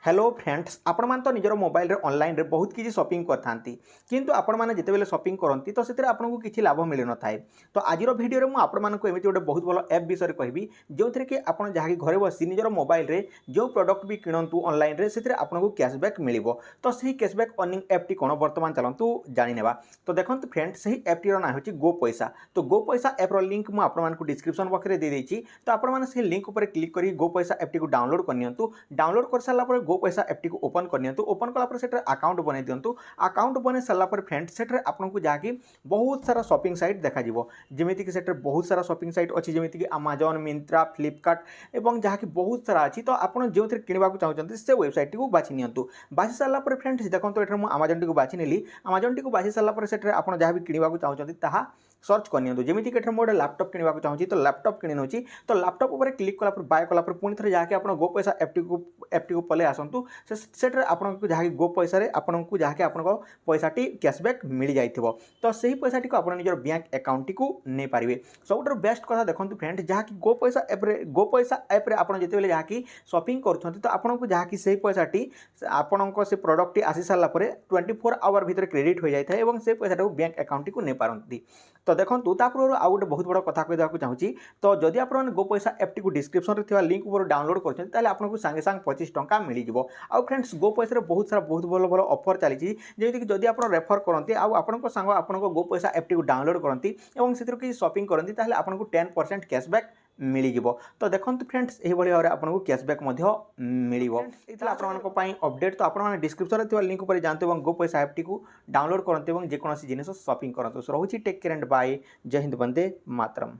Hello friends, आपण मान तो निजर मोबाइल रे ऑनलाइन रे बहुत किसी शॉपिंग करथांती किंतु आपण माने जेतेबेले शॉपिंग करंती तो सेतिर आपनको किछि लाभ मिल न थाए। तो आजिरो वीडियो रे मु आपण मानको एमिति गोटे बहुत भलो ऐप विषय कहबी जोथरे कि आपण जहाकी घरे बसी निजर मोबाइल रे जो प्रोडक्ट भी किणंतु ऑनलाइन रे सेतिर आपनको कैशबैक मिलिबो। तो सही कैशबैक अर्निंग ऐप टी कोन वर्तमान चलंतु जानि नेबा। तो देखंतु फ्रेंड्स, सही ऐप टी रो नाम होची गोपैसा। तो गोपैसा ऐप रो लिंक मु आपण मानको डिस्क्रिप्शन बॉक्स रे दे देछि। तो आपण माने से लिंक ऊपर क्लिक करी गोपैसा ऐप टी को डाउनलोड करनियंतु। डाउनलोड कर साला पर गोपैसा ऐप टी को ओपन करनियंतु। ओपन कला पर सेटर अकाउंट बनै दियंतु। अकाउंट बनै साला पर फ्रेंड्स सेटर आपनको जाकी बहुत सारा शॉपिंग साइट देखा जिवो। जेमिति कि सेटर बहुत सारा शॉपिंग साइट अछि, जेमिति कि अमेज़न, मिंत्रा, फ्लिपकार्ट एवं जाकी बहुत सारा अछि। तो आपण जेउथरे किनिबा को चाहउचंती से वेबसाइट को बाछि नियंतु। बाछि साला पर फ्रेंड्स देखंतु एठर मु अमेज़न टी को बाछि नेली। अमेज़न टी को बाछि साला पर सेटर आपण जहा भी किनिबा को चाहउचंती ताहा सर्च करनियंतु। जेमिति कि एठर मु गोटे लैपटॉप किनिबा को चाहउची तो लैपटॉप किनि नउची। तो लैपटॉप ऊपर क्लिक कला पर बाय कला पर पुनी थरे जाके आपण गोपैसा ऐप टी को पले आसंतु। सेटर आपनको जहा गो पैसा रे आपनको जहा के आपनको पैसाटी कैशबैक मिल जाइथिबो। तो सही पैसाटी को आपण निजर बैंक अकाउंट टी को नै पारिबे। सबटर बेस्ट कथा देखंतु फ्रेंड, जहा कि गोपैसा ऐप रे आपण जेतेबेले जहा कि शॉपिंग करथंती तो आपनको जहा कि सही पैसाटी आपनको से प्रोडक्ट टी आसी साला परे 24 आवर भीतर क्रेडिट हो जाय थाए एवं से पैसाटा बैंक अकाउंट टी को नै पारंती। तो देखंतु तापर आउ गोटे बहुत बड़ कथा कहि देबा को चाहूची। तो जदि आपण गोपैसा ऐप टी को डिस्क्रिप्शन रे थिबा लिंक ऊपर डाउनलोड करछन ताले आपनको संगे संग 25 टंका मिली जिवो। आउ फ्रेंड्स, गोपैसा रे बहुत सारा बहुत भलो भलो ऑफर चली जेमिति कि जदि आप रेफर करते आउ आपनको सांग आपनको गोपैसा ऐप टी को डाउनलोड करती एवं से किसी शॉपिंग करती ताहले आपनको 10% कैशबैक मिल जिवो। तो देखंतु फ्रेंड्स, एही भली भाबरे आपनको कैशबैक मध्य मिलिवो। इतला आपनको पई अपडेट। तो आपण माने डिस्क्रिप्शन रे थिबा लिंक ऊपर जानते एवं गोपैसा ऐप टी को डाउनलोड करते एवं जे कोनोसी जिनिस शॉपिंग करते। सो रहुची टेक केयर एंड बाय। जय हिंद, वंदे मातरम।